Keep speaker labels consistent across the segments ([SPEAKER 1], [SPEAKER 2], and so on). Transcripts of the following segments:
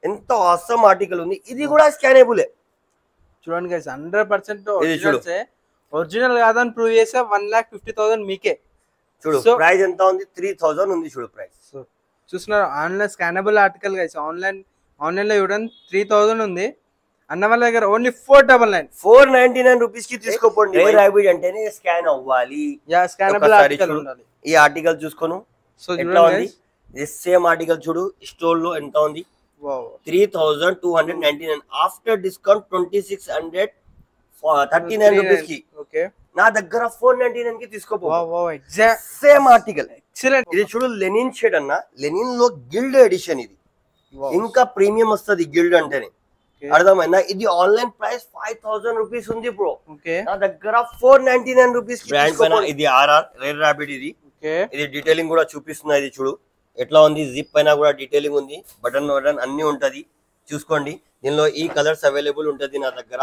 [SPEAKER 1] ఎంత awesome article ఉంది. ఇది కూడా స్కానబుల్.
[SPEAKER 2] చూడండి గైస్ 100% ఒరిజినల్ కాదని ప్రూవ్ చేసే 1,50,000 మీకే.
[SPEAKER 1] చూడు ప్రైస్ ఎంత ఉంది, 3,000 ఉంది. చూడు ప్రైస్
[SPEAKER 2] చూస్తున్నారు. Online scannable article guys. Online లో చూడండి 3,000 ఉంది. అన్న వాళ్ళ దగ్గర ఓన్లీ
[SPEAKER 1] 499 రూపీస్ కి తీసుకోపోండి. రేర్ రాబిట్ అంటేనే స్కాన్ అవ్వాలి.
[SPEAKER 2] స్కానబుల్ ఆర్టికల్ ఉండాలి.
[SPEAKER 1] ఈ ఆర్టికల్ చూసుకోను. సో ఎట్లా ఉంది, సేమ్ ఆర్టికల్ చూడు స్టోర్ లో ఎంత ఉంది. 3,299 ఆఫ్టర్ డిస్కౌంట్ 2,639 రూపీస్ కి. నా దగ్గర 499 కి తీసుకోపో. Same article. ఇది చూడు లెనిన్ షేడ్ అన్న. లెనిన్ లో గిల్డ్ ఎడిషన్. ఇది ఇంకా ప్రీమియం వస్తుంది గిల్డ్ అంటేనే. అర్థమైందా? ఇది ఆన్లైన్ ప్రైస్ 5,000 రూపీస్ ఉంది బ్రో. నా దగ్గర 499 రూపీస్ కి. ఇది RR రేర్ రాబిట్. ఇది డీటెయిలింగ్ కూడా చూపిస్తున్నా. ఇది చూడు ఎట్లా ఉంది. జిప్ పైన కూడా డీటెయిలింగ్ ఉంది. బటన్ అన్ని ఉంటది. చూసుకోండి. దీనిలో ఈ కలర్స్ అవైలబుల్ ఉంటది నా దగ్గర.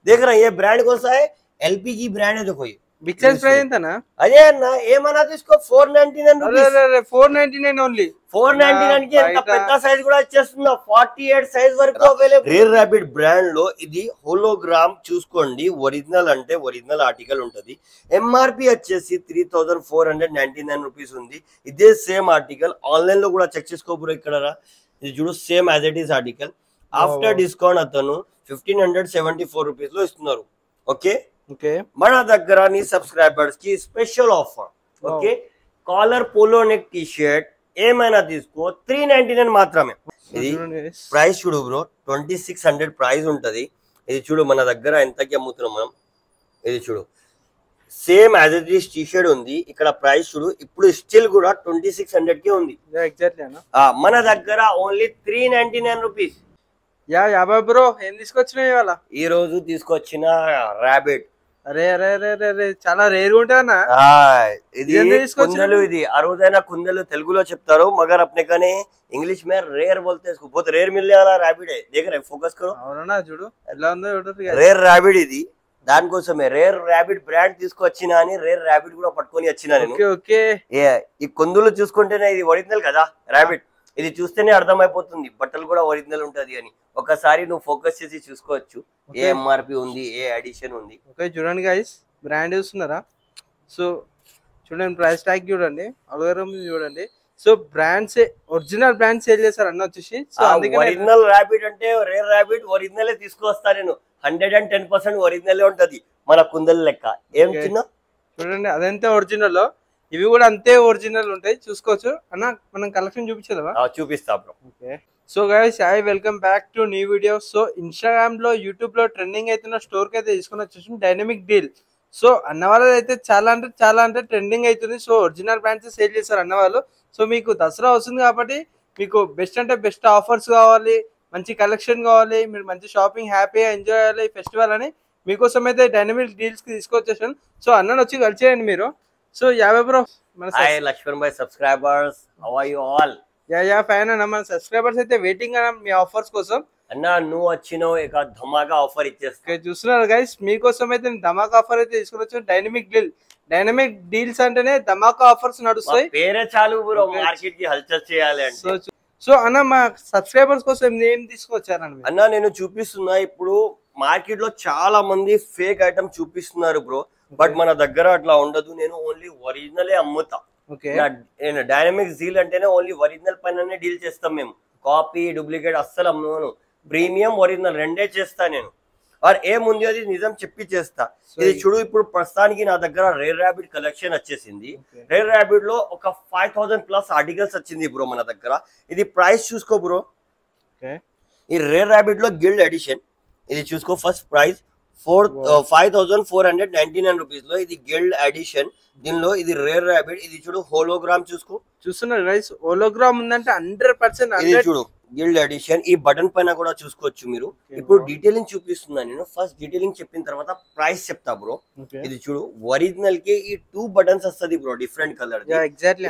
[SPEAKER 1] देख रहे हैं ये ब्रांड कौन सा है? एलपीजी ब्रांड है. देखो ये
[SPEAKER 2] बिग प्राइस ఎంత నా?
[SPEAKER 1] అదే అన్న ఏమన్నా తీసుకో 499 రూపాయస్.
[SPEAKER 2] 499 ఓన్లీ.
[SPEAKER 1] 499 కి ఎంత పెద్ద సైజ్ కూడా వచ్చేస్తుందా. 48 సైజ్ వరకు అవైలబుల్. రేర్ రాబిట్ బ్రాండ్ లో ఇది హోలోగ్రామ్. చూసుకోండి ఒరిజినల్ అంటే ఒరిజినల్ ఆర్టికల్ ఉంటది. ఎంఆర్పి వచ్చేసి 3,499 రూపీస్ ఉంది. ఇదే సేమ్ ఆర్టికల్ ఆన్లైన్ లో కూడా చెక్ చేసుకోబోరు. ఇక్కడ ఇది చూడు same as it is article. After discount అతను 1,574 రూపీస్ లో ఇస్తున్నారు. ఓకే మన దగ్గర నీ సబ్స్క్రైబర్స్ కి special offer. Okay collar polo neck T shirt ఏమైనా తీసుకో 399 మాత్రమే. ఇది ప్రైస్ చూడు బ్రో 2,600 ప్రైస్ ఉంటది. ఇది చూడు మన దగ్గర ఎంతకి అమ్ముతున్నాం మనం. ఇది చూడు same as it is T shirt ఉంది. ఇక్కడ ప్రైస్ చూడు ఇప్పుడు స్టిల్ కూడా 2,600 కి ఉంది. మన దగ్గర ఓన్లీ 399 రూపీస్.
[SPEAKER 2] బ్రో ఏం తీసుకొచ్చినాయి ఇవాళ?
[SPEAKER 1] ఈ రోజు తీసుకొచ్చిన రాబిట్.
[SPEAKER 2] అరే అరే అరే అరే చాలా రేర్ ఉంటానా.
[SPEAKER 1] ఇది కుందలు. ఇది అరుదైన కుందలు తెలుగులో చెప్తారు. మగర్ అప్నే కానీ ఇంగ్లీష్ మే రేర్ बोलते हैं. इसको बहुत रेयर मिलने वाला रैबिट है. देख रहे फोकस करो.
[SPEAKER 2] అవునా చూడు ఎలా ఉందో చూడు.
[SPEAKER 1] రేర్ రాబిట్ ఇది. దానికోసమే రేర్ రాబిట్ బ్రాండ్ తీసుకొచ్చినా అని రేర్ రాబిట్ కూడా పట్టుకొని వచ్చినా నేను. ఈ కుందులు చూసుకుంటేనే ఇది ఒరిజినల్ కదా రాబిట్. ఇది చూస్తేనే అర్థమైపోతుంది బట్టలు కూడా ఒరిజినల్ ఉంటది అని. ఒకసారి నువ్వు ఫోకస్ చేసి చూసుకోవచ్చు ఏ ఎంఆర్పి ఉంది, ఏ ఎడిషన్ ఉంది.
[SPEAKER 2] ఓకే చూడండి గైస్ బ్రాండ్ చూస్తున్నారా. సో చూడండి ప్రైస్ ట్యాగ్ చూడండి, అల్గోరిథం చూడండి. So brands original brands sale చేస్తారు అన్న వచ్చేసి. సో
[SPEAKER 1] ఒరిజినల్ రాబిట్ అంటే రేర్ రాబిట్ ఒరిజినల్ తీసుకొస్తా నేను. 110% ఒరిజినల్ ఉంటది మన కుందల లెక్క. ఏం చిన్న
[SPEAKER 2] చూడండి అదంతే ఒరిజినల్. ఇవి కూడా అంతే ఒరిజినల్ ఉంటాయి చూసుకోవచ్చు అన్న. మనం కలెక్షన్ చూపించదా?
[SPEAKER 1] చూపిస్తా bro.
[SPEAKER 2] Okay so guys hi welcome back to new video. So Instagram లో యూట్యూబ్ లో ట్రెండింగ్ అవుతున్న స్టోర్ కి అయితే తీసుకొని వచ్చేసి డైనమిక్ డీల్. సో అన్నవాళ్ళు అయితే చాలా అంటే ట్రెండింగ్ అవుతుంది. సో ఒరిజినల్ బ్రాండ్స్ సేల్ చేస్తారు అన్నవాళ్ళు. సో మీకు దసరా వస్తుంది కాబట్టి మీకు బెస్ట్ అంటే బెస్ట్ ఆఫర్స్ కావాలి, మంచి కలెక్షన్ కావాలి, మీరు మంచి షాపింగ్ హ్యాపీగా ఎంజాయ్ చేయాలి ఫెస్టివల్ అని మీకోసం అయితే డైనమిక్ డీల్స్ కి తీసుకొచ్చేసాను. సో అన్నను వచ్చి కలిసేయండి మీరు. సో బ్రో
[SPEAKER 1] హాయ్ లక్ష్మణ్ భాయ్ subscribers how are you all?
[SPEAKER 2] Fine అన్న. మన సబ్స్క్రైబర్స్ అయితే వెయిటింగ్ అన్న మీ ఆఫర్స్ కోసం.
[SPEAKER 1] అన్న నువ్వు వచ్చినావు ఇక ధమాకా ఆఫర్ ఇచ్చేస్తా.
[SPEAKER 2] చూస్తున్నారు గైస్ మీకోసం అయితే ధమాకా ఆఫర్ అయితే తీసుకుని వచ్చాను. డైనమిక్ డీల్స్ అంటేనే ధమాకా ఆఫర్స్ నడుస్తాయి.
[SPEAKER 1] పేరే చాలు బ్రో మార్కెట్ కి హల్చల్ చేయాలి అంటే.
[SPEAKER 2] సో అన్న మా సబ్స్క్రైబర్స్ కోసం ఏం తీసుకొచ్చారన్న?
[SPEAKER 1] అన్న నేను చూపిస్తున్నా ఇప్పుడు మార్కెట్ లో చాలా మంది ఫేక్ ఐటమ్ చూపిస్తున్నారు బ్రో. బట్ మన దగ్గర అట్లా ఉండదు. నేను ఓన్లీ ఒరిజినలే అమ్ముతా. డైనమిక్ డీల్ అంటేనే ఓన్లీ ఒరిజినల్ పైన డీల్ చేస్తాం మేము. కాపీ డూప్లికేట్ అస్సలు అమ్మను. ప్రీమియం ఒరిజినల్ రెండే చేస్తా నేను. ఆర్ ఏముంది అది నిజం చెప్పి చేస్తా. ఇది చూడు ఇప్పుడు ప్రస్తుతానికి నా దగ్గర రేర్ రాబిట్ కలెక్షన్ వచ్చేసింది. రేర్ రాబిట్ లో ఒక 5,000 ప్లస్ ఆర్టికల్స్ వచ్చింది బ్రో మన దగ్గర. ఇది ప్రైస్ చూసుకో బ్రో. ఈ రేర్ రాబిట్ లో గిల్డ్ ఎడిషన్ ఇది చూసుకో. ఫస్ట్ ప్రైస్ 5,499 రూపీస్ లో ఇది గిల్డ్ ఎడిషన్. దీనిలో ఇది రేర్ రాబిట్. ఇది చూడు హోలోగ్రామ్
[SPEAKER 2] చూస్తున్నారు గైస్. హోలోగ్రామ్ ఉందంటే 100%.
[SPEAKER 1] ఇది చూడు గిల్డ్ ఎడిషన్. ఈ బటన్ పైన కూడా చూసుకోవచ్చు మీరు. ఇప్పుడు డీటెయిలింగ్ చూపిస్తున్నాను నేను. ఫస్ట్ డీటెయిలింగ్ చెప్పిన తర్వాత ప్రైస్ చెప్తా బ్రో. ఇది చూడు ఒరిజినల్ కి ఈ 2 బటన్స్ వస్తుంది బ్రో డిఫరెంట్ కలర్.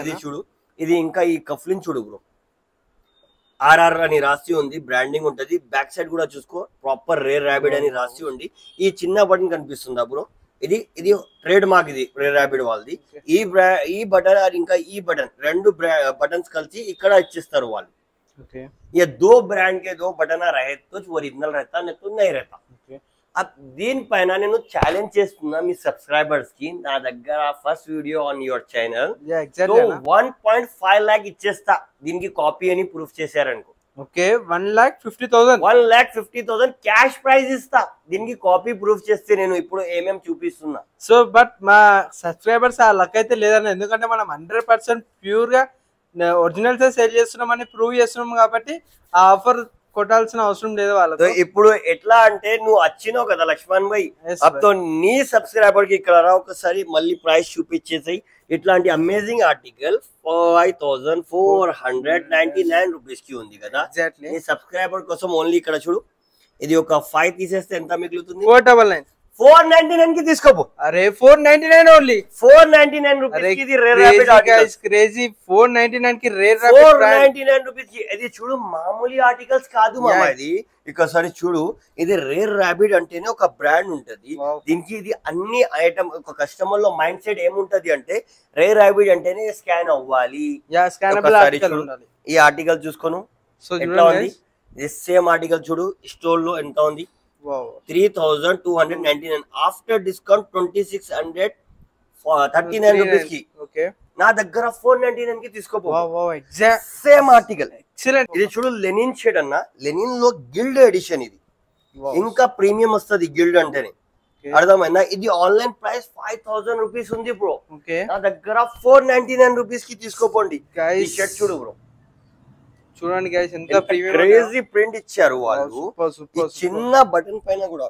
[SPEAKER 1] ఇది చూడు. ఇది ఇంకా ఈ కఫ్లింగ్ చూడు బ్రో. RR అని రాసి ఉంది, బ్రాండింగ్ ఉంటది. బ్యాక్ సైడ్ కూడా చూసుకో ప్రాపర్ రేర్ రాబిట్ అని రాసి ఉంది. ఈ చిన్న బటన్ కనిపిస్తుందా బ్రో? ఇది ట్రేడ్ మార్క్. ఇది రేర్ రాబిట్ వాళ్ళది. ఈ బటన్ ఇంకా ఈ బటన్ రెండు బటన్స్ కలిసి ఇక్కడ ఇచ్చేస్తారు వాళ్ళు.
[SPEAKER 2] ओके
[SPEAKER 1] ये 2 ब्रांड के 2 बटन रहे तो ओरिजिनल रहता नहीं तो नहीं रहता.
[SPEAKER 2] ओके
[SPEAKER 1] దీనిపైన నేను ఛాలెంజ్ చేస్తున్నా మీ సబ్స్క్రైబర్స్ కి. నా దగ్గర first video on your channel
[SPEAKER 2] yeah exactly
[SPEAKER 1] 1.5 lakh ఇచ్చేస్తా దీనికి కాపీ అని ప్రూఫ్ చేశారనుకో.
[SPEAKER 2] ఓకే 1,50,000
[SPEAKER 1] 1,50,000 క్యాష్ ప్రైజ్ ఇస్తా దీనికి కాపీ ప్రూఫ్ చేస్తే. నేను ఇప్పుడు ఏమేం చూపిస్తున్నా.
[SPEAKER 2] సో బట్ మా సబ్స్క్రైబర్స్ ఆ లక్ అయితే లేదన్న, ఎందుకంటే మనం 100% ప్యూర్ గా ఒరిజినల్ సేల్ చేస్తున్నామని ప్రూవ్ చేస్తున్నాం కాబట్టి ఆ ఆఫర్ కొట్టాల్సిన అవసరం లేదు వాళ్ళతో.
[SPEAKER 1] ఇప్పుడు ఎట్లా అంటే నువ్వు వచ్చినావు కదా లక్ష్మణ్ భాయ్, అప్పుడు నీ సబ్స్క్రైబర్ కి ఇక్కడ రా ఒకసారి మళ్ళీ ప్రైస్ చూపించేసాయి. ఇట్లాంటి అమేజింగ్ ఆర్టికల్ 5,499 రూపీస్ కి ఉంది కదా.
[SPEAKER 2] ఎగ్జాక్ట్లీ
[SPEAKER 1] నీ సబ్స్క్రైబర్ కోసం ఓన్లీ ఇక్కడ చూడు, ఇది ఒక 5 తీసేస్తే ఎంత మిగులుతుంది?
[SPEAKER 2] 499
[SPEAKER 1] 499 కి తీసుకోపో.
[SPEAKER 2] అరే 499 ఓన్లీ
[SPEAKER 1] 499 రూపీస్ కి ఇది రేర్ రాబిట్ ఆర్టికల్.
[SPEAKER 2] క్రేజీ 499 కి రేర్ రాబిట్
[SPEAKER 1] 499 రూపీస్ కి. ఇది చూడు మామూలు ఆర్టికల్స్ కాదు మామ. ఇది ఒకసారి చూడు, ఇది రేర్ రాబిట్ అంటేనే ఒక బ్రాండ్ ఉంటది. దీనికి ఇది అన్ని ఐటమ్ ఒక కస్టమర్ లో మైండ్ సెట్ ఏముంటది అంటే రేర్ రాబిట్ అంటేనే స్కాన్ అవ్వాలి.
[SPEAKER 2] యా స్కానబుల్ ఆర్టికల్ ఉండాలి.
[SPEAKER 1] ఈ ఆర్టికల్ చూసుకోను
[SPEAKER 2] సో
[SPEAKER 1] ఎట్లా ఉంది. ఇది సేమ్ ఆర్టికల్ చూడు స్టోర్ లో ఎంత ఉంది. 3,299 ఆఫ్టర్ డిస్కౌంట్ 2,639 రూపీస్ కి.
[SPEAKER 2] ఓకే
[SPEAKER 1] నా దగ్గర 499 కి తీసుకోపో.
[SPEAKER 2] Exact
[SPEAKER 1] same article.
[SPEAKER 2] ఎక్సలెంట్.
[SPEAKER 1] ఇది చూడు లెనిన్ షేడ్ అన్న, లెనిన్ లో గిల్డ్ ఎడిషన్. ఇది ఇంకా ప్రీమియం వస్తుంది గిల్డ్ అంటేనే, అర్థమైందా. ఇది ఆన్లైన్ ప్రైస్ 5,000 రూపీస్ ఉంది బ్రో. నా దగ్గర 499 రూపీస్ కి తీసుకోపోండి. ఈ షర్ట్ చూడు బ్రో,
[SPEAKER 2] చూడండి గైస్ ఎంత ప్రీమియం
[SPEAKER 1] క్రేజీ ప్రింట్ ఇచ్చారు వాళ్ళు. చిన్న బటన్ పైన కూడా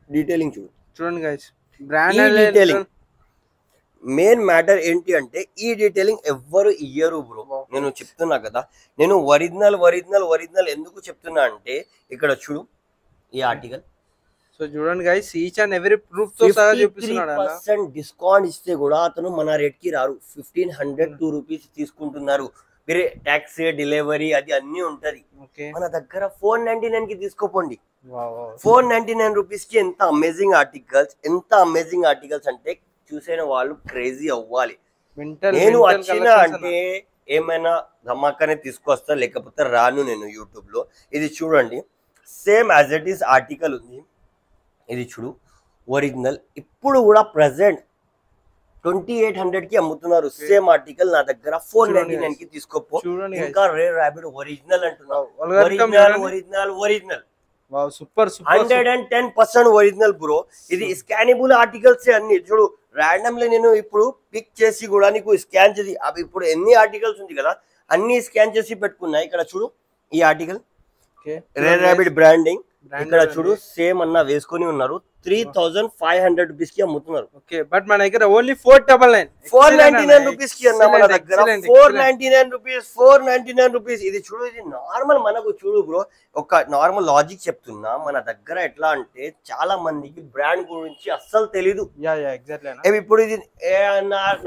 [SPEAKER 1] డీటెయిలింగ్ చూడు.
[SPEAKER 2] చూడండి guys brand
[SPEAKER 1] detailing. Main matter ఏంటి అంటే ఈ డీటెయిలింగ్ ఎవ్వరు ఇయ్యరు బ్రో. నేను చెప్తున్నా కదా, నేను ఒరిజినల్ ఒరిజినల్ ఒరిజినల్ ఎందుకు చెప్తున్నా అంటే ఇక్కడ చూడు ఈ ఆర్టికల్.
[SPEAKER 2] సో చూడండి guys each and every proof తో సహా చూపిస్తున్నాడు.
[SPEAKER 1] 50% డిస్కౌంట్ ఇస్తే కూడా అతను మన రేట్ కి రారు. 1,502 రూపీస్ తీసుకుంటున్నారు. వేరే ట్యాక్స్ డెలివరీ అది అన్ని ఉంటది. మన దగ్గర 499 కి తీసుకోపోండి. 499 రూపీస్ కి ఎంత అమేజింగ్ ఆర్టికల్స్, ఎంత అమేజింగ్ ఆర్టికల్స్ అంటే చూసిన వాళ్ళు క్రేజీ అవ్వాలి. నేను వచ్చిన అంటే ఏమైనా ధమాకానే తీసుకొస్తా, లేకపోతే రాను నేను యూట్యూబ్ లో. ఇది చూడండి same as it is article ఉంది. ఇది చూడు ఒరిజినల్. ఇప్పుడు కూడా ప్రెసెంట్ 2,800 కి అమ్ముతున్నారు సేమ్ ఆర్టికల్. నా దగ్గర 499 కి తీసుకోపో. ఇంకా రేర్ రాబిట్ ఒరిజినల్ అంటున్నావు. Original original original
[SPEAKER 2] super
[SPEAKER 1] 110% original bro. ఇది స్కానబుల్ ఆర్టికల్స్ అన్ని చూడు. ర్యాండమ్లీ నేను ఇప్పుడు పిక్ చేసి కూడా నీకు స్కాన్ చేసి, అవి ఇప్పుడు ఎన్ని ఆర్టికల్స్ ఉంది కదా అన్ని స్కాన్ చేసి పెట్టుకున్నా. ఇక్కడ చూడు ఈ ఆర్టికల్ రేర్ రాబిట్ బ్రాండింగ్. ఇక్కడ చూడు సేమ్ అన్న వేసుకొని ఉన్నారు. 3,500 రూపీస్ కి అమ్ముతున్నారు.
[SPEAKER 2] ఓకే బట్ మన దగ్గర ఓన్లీ 499
[SPEAKER 1] రూపీస్ కి అన్న. మన దగ్గర 499 రూపీస్ 499 రూపీస్. ఇది చూడు, ఇది నార్మల్ మనకు చూడు బ్రో. ఒక నార్మల్ లాజిక్ చెప్తున్నా. మన దగ్గర ఎట్లా అంటే చాలా మందికి బ్రాండ్ గురించి అస్సలు తెలీదు. ఇప్పుడు ఇది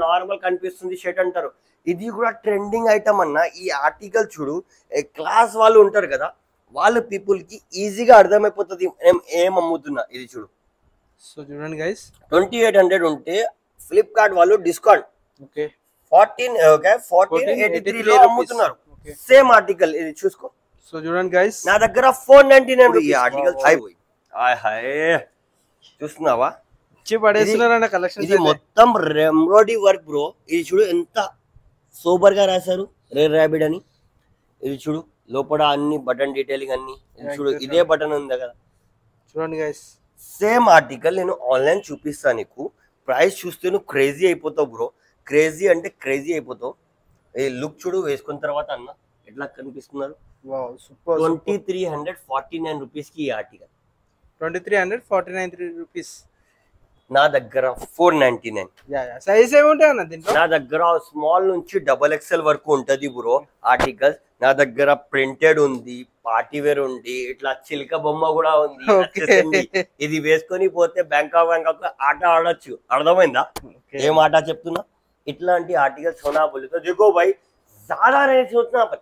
[SPEAKER 1] నార్మల్ కనిపిస్తుంది షర్ట్ అంటారు. ఇది కూడా ట్రెండింగ్ ఐటమ్ అన్న. ఈ ఆర్టికల్ చూడు క్లాస్ వాళ్ళు ఉంటారు కదా, వాళ్ళ పీపుల్ కి ఈజీగా అర్థమైపోతుంది ఏం అమ్ముతున్నా. ఇది చూడు.
[SPEAKER 2] సో చూడండి గైస్
[SPEAKER 1] 2,800 ఉంటే ఫ్లిప్కార్ట్ వాళ్ళు డిస్కౌంట్ 1483 లో అమ్ముతున్నారు సేమ్ ఆర్టికల్. ఇది చూసుకో.
[SPEAKER 2] సో చూడండి గైస్ నా
[SPEAKER 1] దగ్గర 499 ఈ ఆర్టికల్ చూస్తున్నావా
[SPEAKER 2] పడేస్తున్నారన్న కలెక్షన్.
[SPEAKER 1] ఇది మొత్తం ఎంబ్రాయిడరీ వర్క్ బ్రో. ఇది చూడు ఎంత సూపర్ గా రాశారు రేర్ రాబిట్ అని. ఇది చూడు లోపల అన్ని బటన్ డీటెయిలింగ్ అన్ని చూడు. ఇదే బటన్ ఉంది కదా
[SPEAKER 2] చూడండి గైస్.
[SPEAKER 1] సేమ్ ఆర్టికల్ నేను ఆన్లైన్ చూపిస్తాను నీకు. ప్రైస్ చూస్తే నువ్వు క్రేజీ అయిపోతావు బ్రో. క్రేజీ అంటే క్రేజీ అయిపోతావు. ఈ లుక్ చూడు వేసుకున్న తర్వాత అన్న ఎట్లా కనిపిస్తున్నారు. 2,349 రూపీస్ కి ఈ ఆర్టికల్.
[SPEAKER 2] 2,349 రూపీస్.
[SPEAKER 1] నా దగ్గర 499.
[SPEAKER 2] సైజ్ ఏముంటాయి అన్న దీంట్లో?
[SPEAKER 1] నా దగ్గర స్మాల్ నుంచి XXL వరకు ఉంటది బ్రో ఆర్టికల్స్. నా దగ్గర ప్రింటెడ్ ఉంది, పార్టీ వేర్ ఉంది, ఇట్లా చిలక బొమ్మ కూడా ఉంది. ఇది వేసుకొని పోతే బ్యాంకాక్ ఆట ఆడొచ్చు. అర్థమైందా ఏం ఆట చెప్తున్నా? ఇట్లాంటి ఆర్టికల్స్ होना बोले तो देखो भाई ज्यादा नहीं सोचना अपन,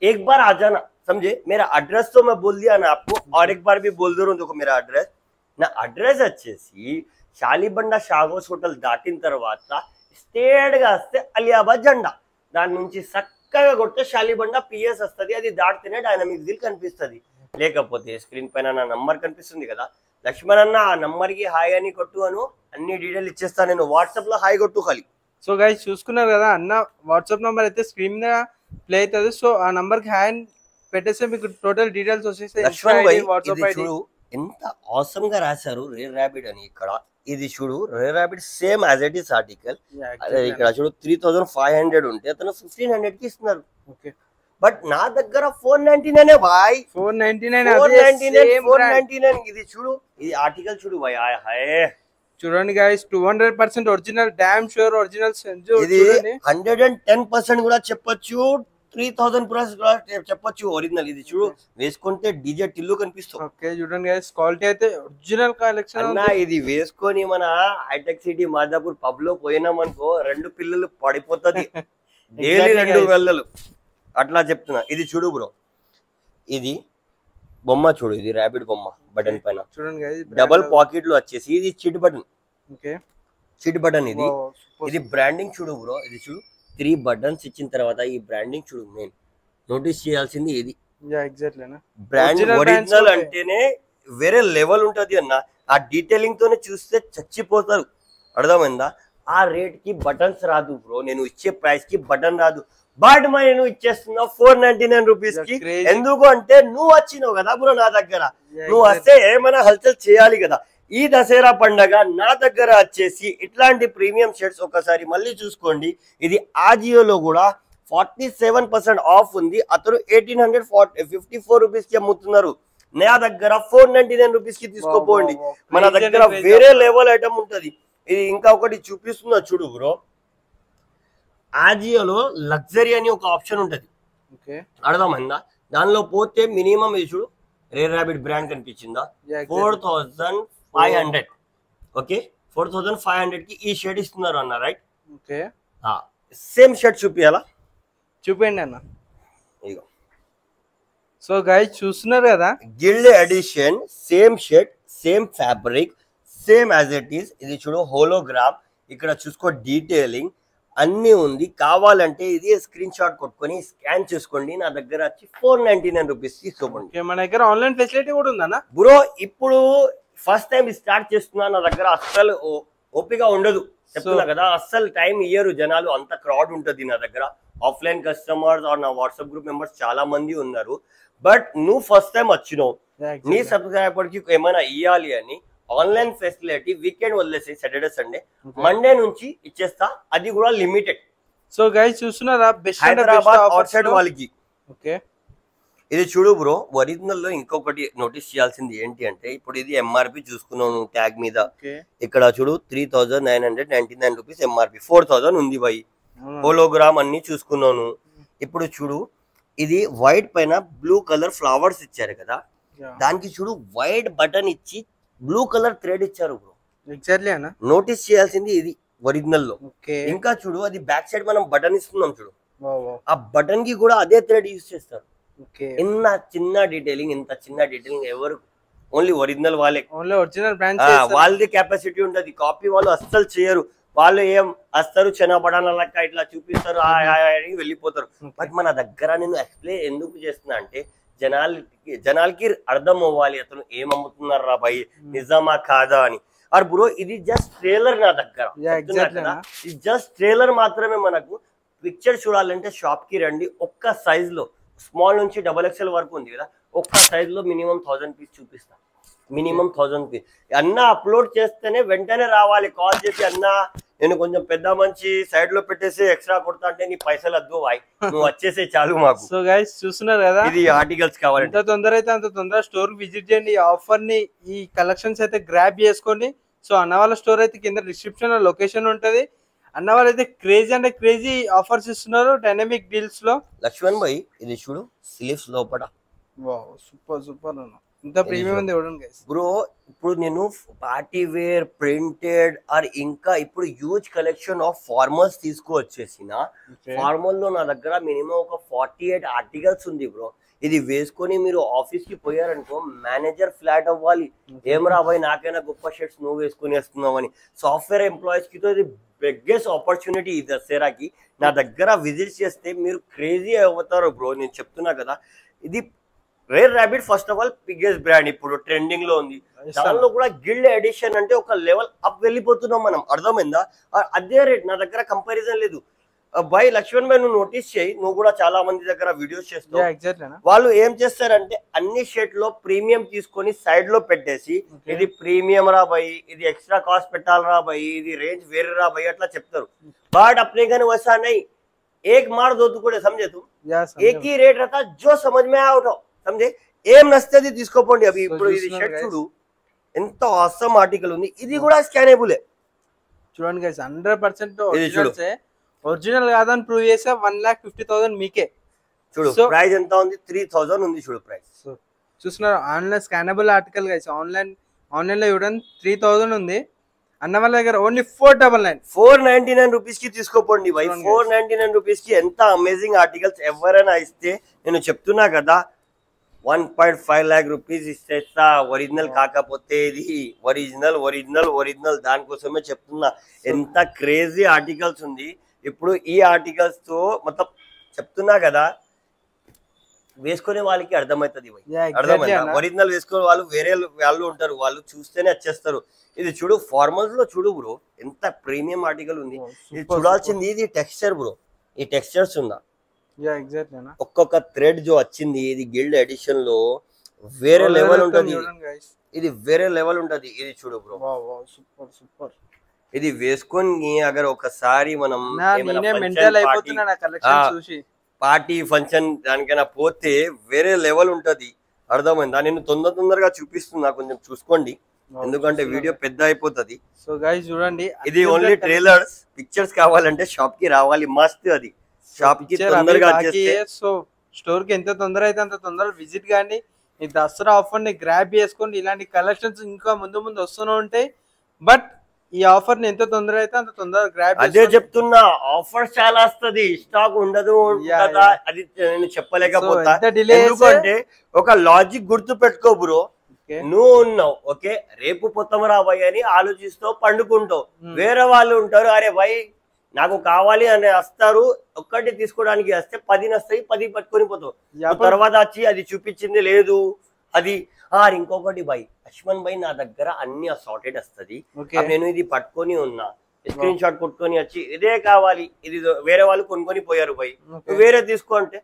[SPEAKER 1] एक बार आ जाना समझे. मेरा एड्रेस तो मैं बोल दिया ना आपको, और एक बार भी बोल दे रहा हूँ. देखो मेरा एड्रेस నా అడ్రస్ వచ్చేసి షాలిబండ షాగోస్ హోటల్ దాటిన తర్వాత స్ట్రేట్ గా వస్తే అలియాబాద్ జెండా, దాని నుంచి చక్కగా కొడితే శాలిబండ పిఎస్ వస్తుంది, అది దాటితేనే డైనమిక్ డీల్ కనిపిస్తుంది. లేకపోతే స్క్రీన్ పైన నా నంబర్ కనిపిస్తుంది కదా, లక్ష్మణ్ అన్న ఆ నంబర్ కి హాయ్ అని కొట్టు అను, అన్ని డీటెయిల్ ఇచ్చేస్తాను నేను. వాట్సాప్ లో హాయ్ కొట్టు ఖాళీ.
[SPEAKER 2] సో గైస్ చూసుకున్నారు కదా, అన్న వాట్సాప్ నంబర్ అయితే స్క్రీన్ మీద ప్లే అవుతుంది. సో ఆ నంబర్ కి హ్యాండ్ పెట్టేస్తే మీకు టోటల్ డీటెయిల్స్ వచ్చేస్తాయి.
[SPEAKER 1] లక్ష్మణ్ భాయ్
[SPEAKER 2] వాట్సాప్
[SPEAKER 1] ఇది
[SPEAKER 2] ఐడి
[SPEAKER 1] చూడు ఎంత ఆసమ్ గా రాశారు రేర్ ర్యాబిట్ అని. ఇక్కడ ఇది చూడు rare rabbit same as it is article. అదే ఇక్కడ చూడు 3500 ఉంటే అతను 1500 కి ఇస్తున్నారు.
[SPEAKER 2] ఓకే,
[SPEAKER 1] బట్ నా దగ్గర 499 భాయ్, 499. ఇది చూడు, ఇది ఆర్టికల్ చూడు భాయ్. హాయ్
[SPEAKER 2] చూడండి guys, 200% original, damn sure original.
[SPEAKER 1] ఇది 110% కూడా చెప్పొచ్చు, 3000 ప్లస్ కూడా చెప్పొచ్చు ఒరిజినల్. ఇది చూడు వేసుకుంటే డీజే టిల్లు కనిపిస్తుంది.
[SPEAKER 2] ఓకే చూడండి గైస్, క్వాలిటీ అయితే ఒరిజినల్ కలెక్షన్
[SPEAKER 1] అన్న. ఇది వేసుకొని మన హైటెక్ సిటీ మాదాపూర్ పబ్ లో పోయినాం అనుకో, 2 పిల్లలు పడిపోతుంది డైలీ 2 పిల్లలు అట్లా చెప్తున్నా. ఇది చూడు బ్రో, ఇది బొమ్మ చూడు, ఇది ర్యాబిట్ బొమ్మ బటన్ పైన
[SPEAKER 2] చూడండి గైస్,
[SPEAKER 1] డబుల్ పాకెట్లు వచ్చేసి ఇది chit button.
[SPEAKER 2] Okay,
[SPEAKER 1] chit button ఇది. ఇది బ్రాండింగ్ చూడు బ్రో, ఇది చూడు 3 బటన్స్ ఇచ్చిన తర్వాత ఈ బ్రాండింగ్ చూడు. మెయిన్ నోటీస్ చేయాల్సింది ఇది. బ్రాండ్ ఒరిజినల్ అంటేనే వేరే లెవెల్ ఉంటది అన్న. ఆ డీటెయిలింగ్ తోనే చూస్తే చచ్చిపోతారు, అర్థమైందా? ఆ రేట్ కి బటన్స్ రాదు బ్రో, నేను ఇచ్చే ప్రైస్ కి బటన్ రాదు. బట్ మరి నేను ఇచ్చేస్తున్నా 499 రూపీస్ కి. ఎందుకు అంటే నువ్వు వచ్చినావు కదా బ్రో నా దగ్గర, నువ్వు వస్తే ఏమైనా హల్చల్ చేయాలి కదా. ఈ దసరా పండగ నా దగ్గర వచ్చేసి ఇట్లాంటి ప్రీమియం షర్ట్స్ ఒకసారి మళ్ళీ చూసుకోండి. ఇది ఆజియోలో కూడా 47% ఆఫ్ ఉంది. అతను 1854 రూపీస్ కి అమ్ముతున్నారు, నా దగ్గర 499 రూపీస్ కి తీసుకోపోండి. మన దగ్గర వేరే లెవెల్ ఐటమ్ ఉంటది. ఇది ఇంకా ఒకటి చూపిస్తున్నా చూడు బ్రో, ఆజియోలో లగ్జరీ అని ఒక ఆప్షన్ ఉంటది, అర్థమైందా? దానిలో పోతే మినిమం ఇది చూడు రేర్ ర్యాబిట్ బ్రాండ్ కనిపించిందా, 4500. ఓకే, 4500 కి ఈ షర్ట్ ఇస్తున్నారు అన్న, రైట్?
[SPEAKER 2] ఓకే,
[SPEAKER 1] సేమ్ షర్ట్ చూపియాలా?
[SPEAKER 2] చూపండి అన్న. ఇగో సో గైస్ చూస్తున్నారు కదా,
[SPEAKER 1] guild edition, same shirt, same fabric, same as it is. ఇది చూడు హోలోగ్రామ్, ఇక్కడ చూసుకో డీటెయిలింగ్ అన్ని ఉంది. కావాలంటే ఇది స్క్రీన్ షాట్ కొట్టుకొని స్కాన్ చేసుకోండి. నా దగ్గర వచ్చి 499 రూపీస్ తీసుకోండి.
[SPEAKER 2] మన దగ్గర ఆన్లైన్ ఫెసిలిటీ కూడా ఉందన్న
[SPEAKER 1] బ్రో. ఇప్పుడు ఫస్ట్ టైం స్టార్ట్ చేస్తున్నా, నా దగ్గర అస్సలు ఓపిక ఉండదు, చెప్తున్నా కదా. అస్సలు టైం ఇయ్యరు జనాలు, అంత క్రౌడ్ ఉంటది నా దగ్గర. ఆఫ్లైన్ కస్టమర్స్ నా వాట్సాప్ గ్రూప్ మెంబర్స్ చాలా మంది ఉన్నారు. బట్ నువ్వు ఫస్ట్ టైం వచ్చినావు, నీ సబ్స్క్రైబర్ కి ఏమైనా ఇయ్యాలి అని ఆన్లైన్ ఫెసిలిటీ వీకెండ్ వదిలేసి సాటర్డే సండే, మండే నుంచి ఇచ్చేస్తా, అది కూడా లిమిటెడ్.
[SPEAKER 2] సో గైస్ చూస్తున్నారా,
[SPEAKER 1] హైదరాబాద్ అవుట్ సైడ్ వాళ్ళకి.
[SPEAKER 2] ఓకే,
[SPEAKER 1] ఇది చూడు బ్రో, ఒరిజినల్ లో ఇంకొకటి నోటీస్ చేయాల్సింది ఏంటి అంటే, ఇప్పుడు ఇది ఎంఆర్పి చూసుకున్నాను ట్యాగ్ మీద. ఇక్కడ చూడు 3999 రూపీస్ ఎంఆర్పి, 4000 ఉంది బై. హోలోగ్రామ్ అన్ని చూసుకున్నాను. ఇప్పుడు చూడు, ఇది వైట్ పైన బ్లూ కలర్ ఫ్లవర్స్ ఇచ్చారు కదా, దానికి చూడు వైట్ బటన్ ఇచ్చి బ్లూ కలర్ థ్రెడ్ ఇచ్చారు బ్రో.
[SPEAKER 2] ఎగ్జాక్ట్లీ అన్న,
[SPEAKER 1] నోటీస్ చేయాల్సింది ఇది ఒరిజినల్ లో. ఇంకా చూడు, అది బ్యాక్ సైడ్ మనం బటన్ ఇస్తున్నాం చూడు, ఆ బటన్ కి కూడా అదే థ్రెడ్ యూజ్ చేస్తారు. ఇంత చిన్న డీటెయిలింగ్, ఇంత చిన్న డీటెయిలింగ్ ఎవరు, ఓన్లీ ఒరిజినల్ వాళ్ళే,
[SPEAKER 2] ఒరిజినల్ బ్రాండ్
[SPEAKER 1] వాళ్ళది కెపాసిటీ ఉంటది. కాపీ వాళ్ళు అస్సలు చేయరు. వాళ్ళు ఏం వస్తారు చెనా బడాన లెక్క ఇట్లా చూపిస్తారు, వెళ్ళిపోతారు. బట్ మన దగ్గర నేను ఎక్స్ప్లెయిన్ ఎందుకు చేస్తున్నా అంటే, జనాలకి అర్థం అవ్వాలి అతను ఏం అమ్ముతున్నారు రా భయ్, నిజమా కాదా అని. ఆర్ బ్రో ఇది జస్ట్ ట్రైలర్ నా దగ్గర, ఇది జస్ట్ ట్రైలర్ మాత్రమే. మనకు పిక్చర్ చూడాలంటే షాప్ కి రండి. ఒక్క సైజ్ లో స్మాల్ నుంచి XXL వరకు ఉంది కదా, ఒక్క సైజ్ లో మినిమం 1000 పీస్ చూపిస్తా, మినిమం 1000 పీస్. అన్న అప్లోడ్ చేస్తేనే వెంటనే రావాలి, కాల్ చేసి అన్న నేను కొంచెం పెద్ద మంచి సైడ్ లో పెట్టేసి ఎక్స్ట్రా కొడతా అంటే నీ పైసలు వద్దు వాయ్, నువ్వు వచ్చేసే చాలు మాకు.
[SPEAKER 2] సో గైస్ చూస్తున్నారు కదా,
[SPEAKER 1] ఇది ఆర్టికల్స్ కావాలి,
[SPEAKER 2] ఎంత తొందర అయితే అంత తొందర స్టోర్ విజిట్ చేయండి. ఈ ఆఫర్ ని, ఈ కలెక్షన్స్ అయితే గ్రాబ్ చేసుకోండి. సో అన్న వాళ్ళ స్టోర్ అయితే కింద డిస్క్రిప్షన్ లో లొకేషన్ ఉంటది. అన్న వాళ్ళు అయితే క్రేజీ అంటే క్రేజీ ఆఫర్స్ ఇస్తున్నారు డైనమిక్ డీల్స్ లో.
[SPEAKER 1] లక్ష్మణ్ భాయ్ ఇది చూడు, స్లీవ్స్ లోపల
[SPEAKER 2] సూపర్ సూపర్ అన్న, ఇంత ప్రీమియం ఉంది
[SPEAKER 1] బ్రో. ఇప్పుడు నేను పార్టీ వేర్, ప్రింటెడ్ ఆర్ ఇంకా ఇప్పుడు హ్యూజ్ కలెక్షన్ ఆఫ్ ఫార్మల్స్ తీసుకువచ్చేసిన. ఫార్మల్ లో నా దగ్గర మినిమం ఒక 48 ఆర్టికల్స్ ఉంది బ్రో. ఇది వేసుకొని మీరు ఆఫీస్ కి పోయారనుకో, మేనేజర్ ఫ్లాట్ అవ్వాలి, ఏం రా బాయ్ నాకైనా గొప్ప షర్ట్స్ నువ్వు వేసుకుని వస్తున్నావు అని. సాఫ్ట్వేర్ ఎంప్లాయీస్ కి ఇది బిగ్గెస్ట్ ఆపర్చునిటీ ఈ దసరాకి నా దగ్గర విజిట్ చేస్తే మీరు క్రేజీ అవుతారు బ్రో. నేను చెప్తున్నా కదా, ఇది rare rabbit first of all biggest brand, ఇప్పుడు ట్రెండింగ్ లో ఉంది. దానిలో కూడా గిల్డ్ ఎడిషన్ అంటే ఒక లెవెల్ అప్ వెళ్ళిపోతున్నాం మనం, అర్థమైందా? అదే రేట్ నా దగ్గర కంపారిజన్ లేదు. బై లక్ష్మణ్ భాయ్, నువ్వు నోటీస్ చేయి, నువ్వు కూడా చాలా మంది దగ్గర వీడియోస్ చేస్తావు. వాళ్ళు ఏం చేస్తారంటే అన్ని షర్ట్ లో ప్రీమియం తీసుకొని సైడ్ లో పెట్టేసి ఇది ప్రీమియం రా భయ్, ఇది ఎక్స్ట్రా కాస్ట్ పెట్టాలరా భయ్, ఇది రేంజ్ వేరే రా భయ్ అట్లా చెప్తారు. బట్ अपने घर वैसा नहीं, एक मार दो तू కూడా समझे तू, एक ही रेट रहता जो समझ में आया उठाओ, समझे? ఏం నస్తది తీసుకోపోండి. అవి ఇప్పుడు ఇది షర్ట్ చూడు ఎంత ఆసమ్ ఆర్టికల్ ఉంది, ఇది కూడా స్కానబుల్
[SPEAKER 2] చూడండి గైస్. 100% ఒరిజినల్ కాదని ప్రూవ్ చేసా 1,50,000 మీకే.
[SPEAKER 1] చూడు ప్రైస్ ఎంత ఉంది, 3,000 ఉంది చూడు ప్రైస్.
[SPEAKER 2] చూస్తున్నారు, online scannable article guys. Online లో చూడండి 3,000 ఉంది. అన్న వాళ్ళ దగ్గర ఓన్లీ 499
[SPEAKER 1] 499 రూపీస్ కి తీసుకోపోండి బై. 499 రూపీస్ కి ఎంత అమేజింగ్ ఆర్టికల్స్. ఎవరైనా ఇస్తే నేను చెప్తున్నా కదా 1.5 lakh రూపీస్ ఇస్తేస్తా, ఒరిజినల్ కాకపోతే. ఇది ఒరిజినల్ ఒరిజినల్ ఒరిజినల్, దానికోసమే చెప్తున్నా. ఎంత క్రేజీ ఆర్టికల్స్ ఉంది. ఇప్పుడు ఈ ఆర్టికల్స్ తో మొత్తం చెప్తున్నా కదా, వేసుకునే వాళ్ళకి అర్థమవుతుంది. అర్థమైందా? ఒరిజినల్ వేసుకునే వాళ్ళు వేరే వాళ్ళు ఉంటారు, వాళ్ళు చూస్తేనే వచ్చేస్తారు. ఇది చూడు ఫార్మల్స్ లో చూడు బ్రో, ఎంత ప్రీమియం ఆర్టికల్ ఉంది. ఇది చూడాల్సింది ఇది టెక్స్చర్ బ్రో, ఈ టెక్స్చర్స్ ఉందా, ఒక్కొక్క థ్రెడ్ జో వచ్చింది. ఇది గిల్డ్ ఎడిషన్ లో వేరే లెవెల్ ఉంటది, ఇది వేరే లెవెల్ ఉంటది. ఇది చూడు బ్రో,
[SPEAKER 2] సూపర్ సూపర్.
[SPEAKER 1] ఇది వేసుకొని అగర్ ఒకసారి మనం పార్టీ ఫంక్షన్ దానికైనా పోతే వేరే లెవెల్ ఉంటది, అర్థమైందా? నేను తొందరగా చూపిస్తున్నా, కొంచెం చూసుకోండి ఎందుకంటే వీడియో పెద్ద అయిపోతుంది.
[SPEAKER 2] సో గైస్ చూడండి,
[SPEAKER 1] ఇది ఓన్లీ ట్రైలర్స్, పిక్చర్స్ కావాలంటే షాప్ కి రావాలి. మస్త్ అది షాప్ కి తొందరగా.
[SPEAKER 2] సో స్టోర్ కి ఎంత తొందర అయితే అంత తొందరగా విజిట్ కానీ ఈ దసరా ఆఫర్ ని గ్రాబ్ చేసుకోండి. ఇలాంటి కలెక్షన్స్ ఇంకా ముందు వస్తూనే ఉంటాయి. బట్ ఈ ఆఫర్ ని ఎంత తొందర అయితే అంత తొందరగా గ్రాబ్.
[SPEAKER 1] అదే చెప్తున్నా, ఆఫర్ చాలా వస్తుంది, స్టాక్ ఉండదు కదా, అది నేను చెప్పలేకపోతా. ఎందుకంటే ఒక లాజిక్ గుర్తు పెట్టుకో బ్రో, నువ్వు ఉన్నావు ఓకే, రేపు పొత్తమ రాబోయ్ అని ఆలోచిస్తావు, పండుకుంటావు. వేరే వాళ్ళు ఉంటారు, అరే భయ్ నాకు కావాలి అని వస్తారు, ఒక్కటి తీసుకోవడానికి వస్తే 10 వస్తాయి, 10 పట్టుకొని పోతావు. తర్వాత వచ్చి అది చూపించింది లేదు, అది ఇంకొకటి భయ్ లక్ష్మణ్ భాయ్ నా దగ్గర అన్ని అసార్టెడ్ వస్తుంది, నేను ఇది పట్టుకొని ఉన్నా, స్క్రీన్ షాట్ కొట్టుకొని వచ్చి ఇదే కావాలి, ఇది వేరే వాళ్ళు కొనుక్కొని పోయారు భయ్, వేరే తీసుకో అంటే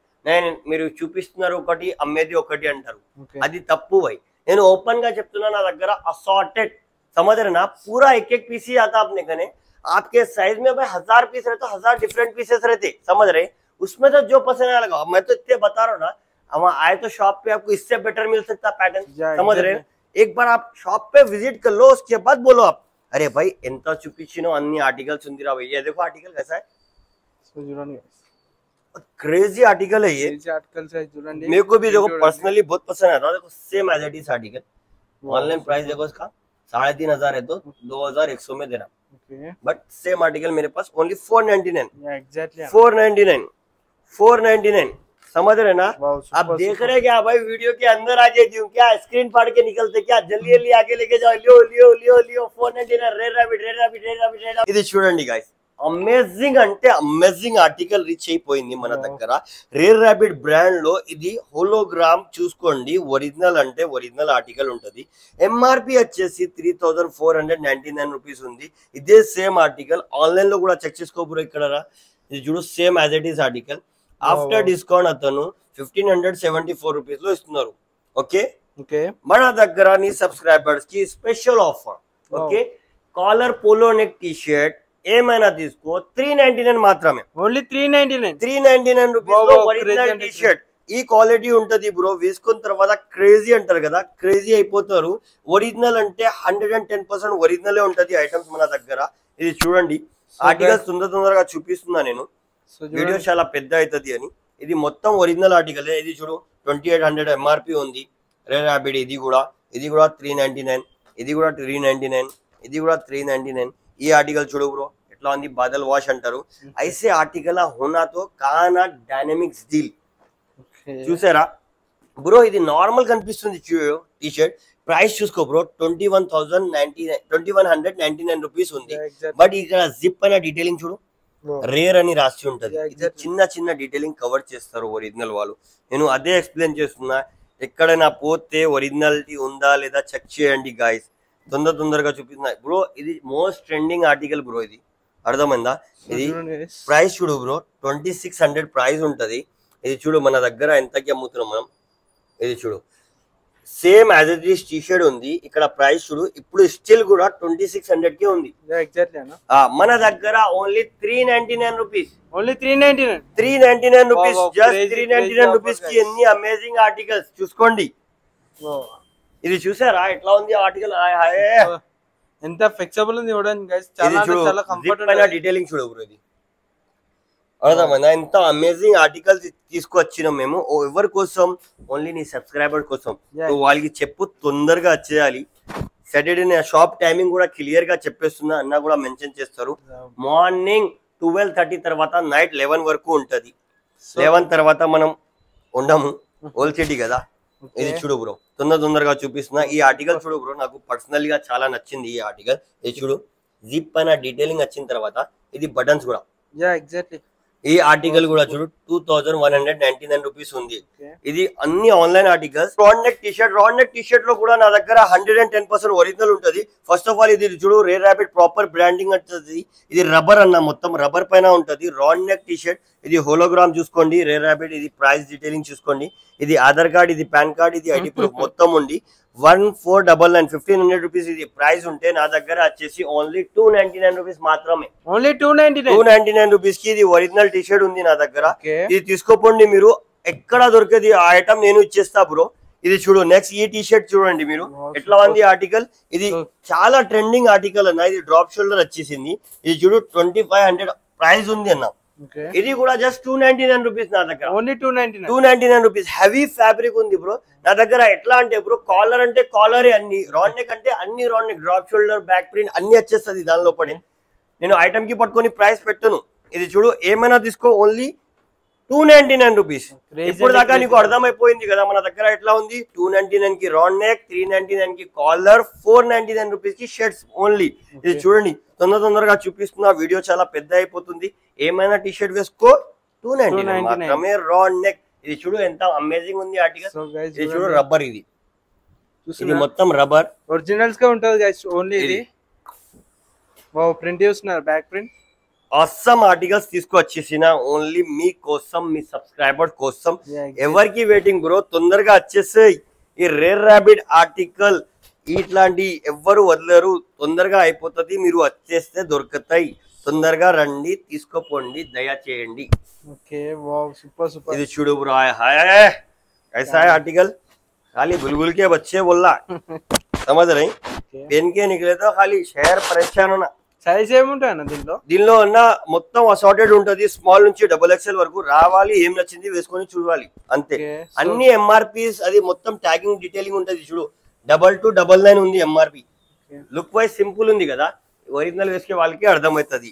[SPEAKER 1] మీరు చూపిస్తున్నారు ఒకటి, అమ్మేది ఒకటి అంటారు. అది తప్పు భయ్. నేను ఓపెన్ గా చెప్తున్నా, నా దగ్గర అసార్టెడ్ समझ रहे ना, पूरा एक पीस ही आता अपने कने. आपके साइज में भाई 1000 पीस रहते, 1000 डिफरेंट पीसेस रहते, समझ रहे? उसमें तो जो पसंद आने लगा, मैं तो इतने बता रहा हूँ ना, हम आए तो शॉप पे आपको इससे बेटर मिल सकता पैटर्न, समझ रहे? एक बार आप शॉप पे विजिट कर लो, उसके बाद बोलो आप अरे भाई ఎంత చూపించినో అన్ని ఆర్టికల్స్ ఉందిరా भैया, देखो आर्टिकल कैसा है, क्रेजी आर्टिकल है ये, मेरे को भी देखो पर्सनली बहुत पसंद आता है. देखो same as it is article, online price देखो इसका 3500 है तो 2100 में देना, बट सेम आर्टिकल मेरे पास ओनली 499. 499 समझ रहे ना? आप देख रहे क्या भाई, वीडियो के अंदर आ जाती हूँ क्या, स्क्रीन फाड़ के निकलते क्या, जल्दी आके लेके जाओ, लियो 499 रेड रैबिट. ఇది చూడండి గైస్, అమేజింగ్ అంటే అమేజింగ్ ఆర్టికల్ రీచ్ అయిపోయింది మన దగ్గర. రేర్ ర్యాబిట్ బ్రాండ్ లో ఇది హోలోగ్రామ్ చూసుకోండి, ఒరిజినల్ అంటే ఒరిజినల్ ఆర్టికల్ ఉంటది. ఎంఆర్పి వచ్చేసి 3499 రూపీస్ ఉంది. ఇదే సేమ్ ఆర్టికల్ ఆన్లైన్ లో కూడా చెక్ చేసుకోబోరు. ఇక్కడ ఇది చూడు, same as it is article. After discount అతను 1574 రూపీస్ లో ఇస్తున్నారు. ఓకే, మన దగ్గర నీ సబ్స్క్రైబర్స్ కి special offer. Okay, collar polo neck T shirt ఏమైనా తీసుకో 399 మాత్రమే, ఓన్లీ 399 రూపీస్ లో ఒరిజినల్ టీ షర్ట్. ఈ క్వాలిటీ ఉంటది బ్రో, వేసుకున్న తర్వాత క్రేజీ అంటారు కదా, క్రేజీ అయిపోతారు. ఒరిజినల్ అంటే 110% ఒరిజినలే ఉంటది ఐటమ్స్ మన దగ్గర. ఇది చూడండి, ఆర్టికల్స్ తొందరగా చూపిస్తున్నా నేను, వీడియో చాలా పెద్ద అవుతుంది అని. ఇది మొత్తం ఒరిజినల్ ఆర్టికల్. ఇది చూడు 2800 ఎంఆర్పి ఉంది. రేర్ ర్యాబిట్ ఇది కూడా 399, ఇది కూడా 399, ఇది కూడా 399. ఈ ఆర్టికల్ చూడు బ్రో ఎట్లా ఉంది, బాదల్ వాష్ అంటారు. ఐసే ఆర్టికల్ హోనాతో కానా డైనమిక్స్ డీల్ చూసారా బ్రో, ఇది నార్మల్ కనిపిస్తుంది టీ షర్ట్, ప్రైస్ చూసుకో బ్రో 21,199 రూపీస్ ఉంది.
[SPEAKER 2] exactly.
[SPEAKER 1] బట్ ఇక్కడ జిప్ అనే డీటెయిలింగ్ చూడు,
[SPEAKER 2] Wow.
[SPEAKER 1] రేర్ అని రాసి ఉంటది.
[SPEAKER 2] Yeah,
[SPEAKER 1] ఇది
[SPEAKER 2] exactly.
[SPEAKER 1] చిన్న చిన్న డీటెయిలింగ్ కవర్ చేస్తారు ఒరిజినల్ వాళ్ళు. నేను అదే ఎక్స్ప్లెయిన్ చేస్తున్నా, ఎక్కడైనా పోతే ఒరిజినాలిటీ ఉందా లేదా చెక్ చేయండి గాయస్. తొందరగా చూపిస్తున్నా బ్రో. ఇది మోస్ట్ ట్రెండింగ్ ఆర్టికల్ బ్రో, ఇది అర్థమైందా? ఇది ప్రైస్ చూడు బ్రో 2600 ప్రైస్ ఉంటది. ఇది చూడు మన దగ్గర ఎంతకి అమ్ముతున్నాం మనం. ఇది చూడు same as it is T shirt ఉంది. ఇక్కడ ప్రైస్ చూడు ఇప్పుడు స్టిల్ కూడా 2600 కి ఉంది. మన దగ్గర only 399 rupees.
[SPEAKER 2] Only 399.
[SPEAKER 1] 399 rupees. Just 399 rupees కి ఎన్ని అమేజింగ్ ఆర్టికల్స్ చూసుకోండి. ఇది చూసారా ఎట్లా ఉంది ఆర్టికల్?
[SPEAKER 2] ఎంత ఫ్లెక్సిబుల్ ఉంది చూడండి గైస్. చాలా కంఫర్టబుల్.
[SPEAKER 1] డీటెయిలింగ్ చూడు బ్రో, ఇది అర్థమైందా? ఎంత అమేజింగ్ ఆర్టికల్స్ తీసుకొచ్చినాం మేము ఎవరి కోసం? ఓన్లీ నీ సబ్స్క్రైబర్ కోసం. వాళ్ళకి చెప్పు తొందరగా వచ్చేయాలి. సాటర్డే షాప్ టైమింగ్ కూడా క్లియర్ గా చెప్పేస్తున్నా, అన్న కూడా మెన్షన్ చేస్తారు. మార్నింగ్ 12:30 తర్వాత నైట్ 11 వరకు ఉంటది. 11 తర్వాత మనం ఉండము, ఓల్ సిటీ కదా. ఇది చూడు బ్రో, తొందరగా చూపిస్తున్నా. ఈ ఆర్టికల్ చూడు బ్రో, నాకు పర్సనల్ గా చాలా నచ్చింది ఈ ఆర్టికల్. ఇది చూడు జిప్ పైన డీటెయిలింగ్ వచ్చిన తర్వాత ఇది బటన్స్ కూడా.
[SPEAKER 2] ఎగ్జాక్ట్లీ.
[SPEAKER 1] ఈ ఆర్టికల్ కూడా చూడు 2199 రూపీస్ ఉంది. ఇది అన్ని online articles. Rod neck T shirt లో కూడా నా దగ్గర 110% ఒరిజినల్ ఉంటది. ఫస్ట్ ఆఫ్ ఆల్ ఇది చూడు రేర్ రాబిట్ ప్రాపర్ బ్రాండింగ్ వచ్చేది. ఇది రబ్బర్ అన్న, మొత్తం రబ్బర్ పైన ఉంటది. రాడ్ నెక్ టీ షర్ట్, ఇది హోలోగ్రామ్ చూసుకోండి. రేర్ రాబిట్, ఇది ప్రైస్ డీటెయిలింగ్ చూసుకోండి. ఇది ఆధార్ కార్డ్, ఇది పాన్ కార్డ్, ఇది ఐడి ప్రూఫ్ మొత్తం ఉంది. 1499 1500 రూపీస్ ఇది ప్రైస్ ఉంటే నా దగ్గర వచ్చేసి ఓన్లీ 299 రూపీస్ మాత్రమే.
[SPEAKER 2] ఓన్లీ
[SPEAKER 1] 299 రూపీస్ కి ఇది ఒరిజినల్ టీ షర్ట్ ఉంది నా దగ్గర. ఇది తీసుకోపోండి మీరు, ఎక్కడ దొరికేది ఆ ఐటమ్ నేను ఇచ్చేస్తా బ్రో. ఇది చూడు నెక్స్ట్ ఈ టీ షర్ట్ చూడండి మీరు ఎట్లా ఉంది ఆర్టికల్. ఇది చాలా ట్రెండింగ్ ఆర్టికల్ అన్న. ఇది డ్రాప్ షోల్డర్ వచ్చేసింది. ఇది చూడు 2500 ప్రైస్ ఉంది అన్న. ఇది కూడా జస్ట్ 299 రూపీస్ నా దగ్గర.
[SPEAKER 2] Only
[SPEAKER 1] 299 rupees. హెవీ ఫ్యాబ్రిక్ ఉంది బ్రో నా దగ్గర. ఎట్లా అంటే బ్రో కాలర్ అంటే కాలరే అన్ని, రాడ్ నెక్ అంటే అన్ని rod neck, drop shoulder, back print అన్ని వచ్చేస్తుంది దాని లోపల. నేను ఐటమ్ కి పట్టుకొని ప్రైస్ పెట్టను. ఇది చూడు ఏమైనా తీసుకో ఓన్లీ 299 రూపీస్. ఇప్పుడు దాకా నీకు అర్థమైపోయింది కదా మన దగ్గర ఎట్లా ఉంది. 299 కి రాడ్ నెక్, 399 కి కాలర్, 499 రూపీస్ కి షర్ట్స్ ఓన్లీ. ఇది చూడండి తొందరగా చూపిస్తున్నా, వీడియో చాలా పెద్ద అయిపోతుంది. ఏమైనా టీ షర్ట్ వేసుకో 299 మాత్రమే. రాడ్ నెక్ ఇది చూడు ఎంత అమేజింగ్ ఉంది ఆర్టికల్. ఇది చూడు రబ్బర్, ఇది మొత్తం రబ్బర్
[SPEAKER 2] ఒరిజినల్స్ గా ఉంటది గైస్. ఓన్లీ ఇది వావ్ ప్రింట్ చేస్తున్నారు, బ్యాక్ ప్రింట్.
[SPEAKER 1] ఆసమ్ ఆర్టికల్స్ తీసుకొచ్చేసిన ఓన్లీ మీ కోసం, మీ సబ్స్క్రైబర్ కోసం. ఎవరికి వెయిటింగ్ బ్రో, తొందరగా వచ్చేసాయి. ఈ రేర్ రాబిట్ ఆర్టికల్ ఇట్లాంటి ఎవ్వరు వదలరు, తొందరగా అయిపోతుంది. మీరు వచ్చేస్తే దొరుకుతాయి. తొందరగా రండి, తీసుకోపోండి, దయచేయండి. ఇది చూడు బ్రో, ऐसा है आर्टिकल खाली बुलबुल के बच्चे बोलना समझ रही. पेन के निकले तो खाली शहर परेशान होना.
[SPEAKER 2] సైజ్ ఏముంటాయి అన్న
[SPEAKER 1] దీనిలో అన్న మొత్తం అసార్టెడ్ ఉంటది. స్మాల్ నుంచి XXL వరకు రావాలి. ఏం నచ్చింది వేసుకొని చూడాలి అంతే. అన్ని ఎంఆర్పీస్, అది మొత్తం ట్యాగింగ్ డీటెయిలింగ్ ఉంటది. చూడు 2299 ఉంది ఎంఆర్పి. లుక్ వైజ్ సింపుల్ ఉంది కదా, ఒరిజినల్ వేసుకే వాళ్ళకి అర్థమవుతుంది.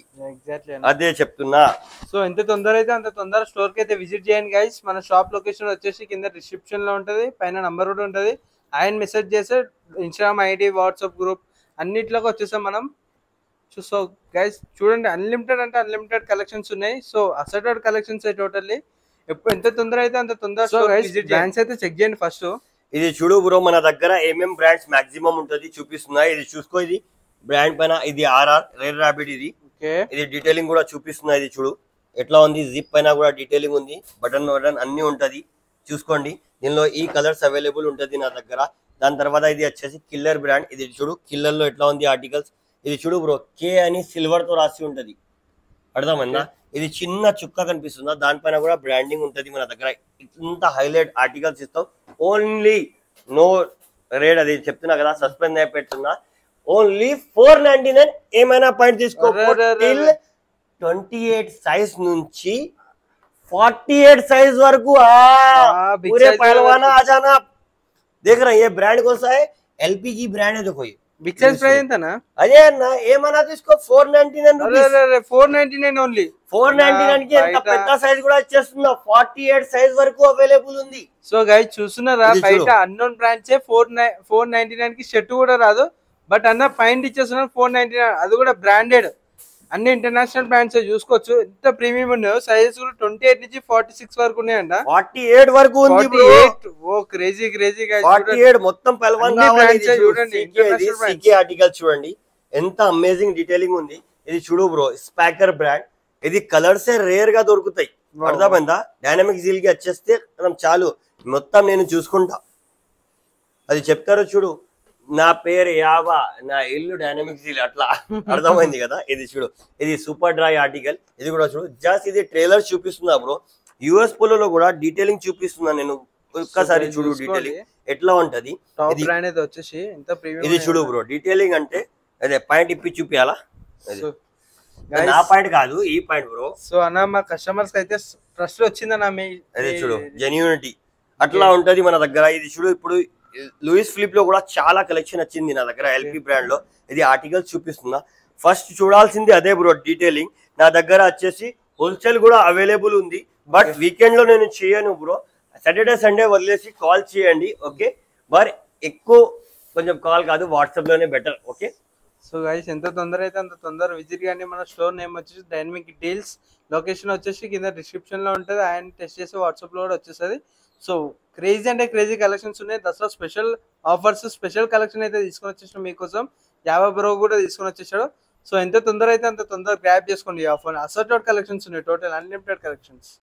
[SPEAKER 1] అదే చెప్తున్నా.
[SPEAKER 2] సో ఎంత తొందర అయితే అంత తొందర స్టోర్ కి అయితే విజిట్ చేయండి గైస్. మన షాప్ లొకేషన్ వచ్చేసి కింద డిస్క్రిప్షన్ లో ఉంటది, పైన నంబర్ కూడా ఉంటది. ఆయన మెసేజ్ చేస్తే ఇన్స్టాగ్రామ్ ఐడి, వాట్సాప్ గ్రూప్ అన్నిట్లోకి వచ్చేసాం మనం. సో గైస్ చూడండి, అన్లిమిటెడ్ అంటే అన్లిమిటెడ్ కలెక్షన్స్ ఉన్నాయి. So asserted collections totally. ఎప్పుడు ఎంత తొందర అయితే అంత తొందర బ్రాండ్స్ అయితే చెక్ చేయండి ఫస్ట్.
[SPEAKER 1] ఇది చూడు బ్రో, మన దగ్గర ఏమేం బ్రాండ్స్ మాక్సిమం ఉంటది చూపిస్తున్నా. ఇది చూసుకో, ఇది బ్రాండ్ పైన ఇది RR రేర్ రాబిట్. ఇది డీటెయిలింగ్ కూడా చూపిస్తున్నా. ఇది చూడు ఎట్లా ఉంది. జిప్ పైన కూడా డీటెయిలింగ్ ఉంది. బటన్ అన్ని ఉంటది చూసుకోండి. దీనిలో ఈ కలర్స్ అవైలబుల్ ఉంటది నా దగ్గర. దాని తర్వాత ఇది వచ్చేసి కిల్లర్ బ్రాండ్. ఇది చూడు కిల్లర్ లో ఎట్లా ఉంది ఆర్టికల్స్. ఇది చూడు బ్రో, K అని సిల్వర్ తో రాసి ఉంటది, అర్థమైందా? ఇది చిన్న చుక్క కనిపిస్తుందా, దానిపైన కూడా బ్రాండింగ్ ఉంటది మన దగ్గర. ఇంత హైలైట్ ఆర్టికల్స్ ఇస్తాం. ఓన్లీ నో రేట్, అది చెప్తున్నా కదా, సస్పెండ్ అయిపోతున్నా. ఓన్లీ 499. ఏమైనా పాయింట్ తీసుకో. 28 సైజ్ నుంచి 48 సైజ్ వరకు पूरे पहलवाना आ जाना. देख रहे हैं ये ब्रांड कौन सा है? LPG ब्रांड है. देखो ये
[SPEAKER 2] బిగ్ సైజ్ ప్రైస్ ఎంతనా?
[SPEAKER 1] అదే అన్న ఏమన్నా తీసుకో 499 రూపీస్.
[SPEAKER 2] 499 ఓన్లీ.
[SPEAKER 1] 499 కి ఎంత పెద్ద సైజ్ కూడా వచ్చేస్తుందా, 48 సైజ్ వరకు అవైలబుల్ ఉంది.
[SPEAKER 2] సో గైస్ చూస్తున్నారా, బయట అన్నోన్ బ్రాండ్సే 499 కి షర్ట్ కూడా రాదు, బట్ అన్న పైన ఇచ్చేస్తున్నారు 499, అది కూడా బ్రాండెడ్, అన్ని ఇంటర్నేషనల్ బ్రాండ్స్ చూసుకోవచ్చు. ఎంత ప్రీమియం ఉన్నాయో, సైజెస్ కూడా 28 నుంచి 46 వరకు ఉన్నాయంట.
[SPEAKER 1] 48 వరకు ఉంది బ్రో.
[SPEAKER 2] ఓ క్రేజీ క్రేజీ గైస్.
[SPEAKER 1] 48 మొత్తం పల్వన్ కావాలి. చూడండి సికే ఆర్టికల్ చూడండి ఎంత అమేజింగ్ డీటెయిలింగ్ ఉంది. ఇది చూడు బ్రో, స్పాకర్ బ్రాండ్, ఇది కలర్స్ రేర్ గా దొరుకుతాయి. అర్థమైందా? డైనమిక్ జీల్ కి వచ్చేస్తే మనం చాలు, మొత్తం నేను చూసుకుంటా. అది చెప్తారో చూడు, నా పేరు యావా, నా ఇల్లు డైనమిక్ జీల్, అట్లా అర్థమైంది కదా. ఇది చూడు, ఇది సూపర్ డ్రై ఆర్టికల్. ఇది కూడా చూడు, జస్ట్ ఇది ట్రైలర్ చూపిస్తున్నా బ్రో. యుఎస్ పోలో కూడా డీటెయిలింగ్ చూపిస్తున్నా నేను, ఒక్కసారి చూడు డీటెయిలింగ్ ఎట్లా ఉంటది. ఇది చూడు బ్రో, డీటెయిలింగ్ అంటే అదే పాయింట్ ఇప్పి చూపియాలా, నా పాయింట్ కాదు ఈ పాయింట్ బ్రో.
[SPEAKER 2] సో అన్న మా కస్టమర్స్ అయితే ట్రస్ట్ వచ్చిందన్న మీ,
[SPEAKER 1] అదే చూడు జెన్యూనిటీ అట్లా ఉంటది మన దగ్గర. ఇది చూడు, ఇప్పుడు లూయిస్ ఫిలిప్ లో కూడా చాలా కలెక్షన్ వచ్చింది నా దగ్గర ఎల్పి బ్రాండ్ లో. ఇది ఆర్టికల్ చూపిస్తున్నా, ఫస్ట్ చూడాల్సింది అదే బ్రో డీటెయిలింగ్. నా దగ్గర వచ్చేసి హోల్సేల్ కూడా అవైలబుల్ ఉంది, బట్ వీకెండ్ లో నేను చేయను బ్రో. సాటర్డే సండే వదిలేసి కాల్ చేయండి, ఓకే? మరి ఎక్కువ కొంచెం కాల్ కాదు, వాట్సాప్ లోనే బెటర్, ఓకే?
[SPEAKER 2] సో గైస్ ఎంత తొందర అయితే అంత తొందర విజిట్ కానీ. మన స్టోర్ నేమ్ వచ్చేసి డైనమిక్ డీల్స్, లొకేషన్ వచ్చేసి కింద డిస్క్రిప్షన్ లో ఉంటుంది, ఆయన టెస్ట్ చేసి వాట్సాప్ లో కూడా వచ్చేస్తుంది. సో క్రేజీ అంటే క్రేజీ కలెక్షన్స్ ఉన్నాయి. Dasara special offers, special collection అయితే తీసుకొని వచ్చేసాడు మీకోసం. యావా బ్రో కూడా తీసుకొని వచ్చేసాడు. సో ఎంత తొందర అయితే అంత తొందర గ్రాప్ చేసుకోండి ఈ ఆఫర్. అసర్టెడ్ కలెక్షన్స్ ఉన్నాయి, టోటల్ అన్లిమిటెడ్ కలెక్షన్స్.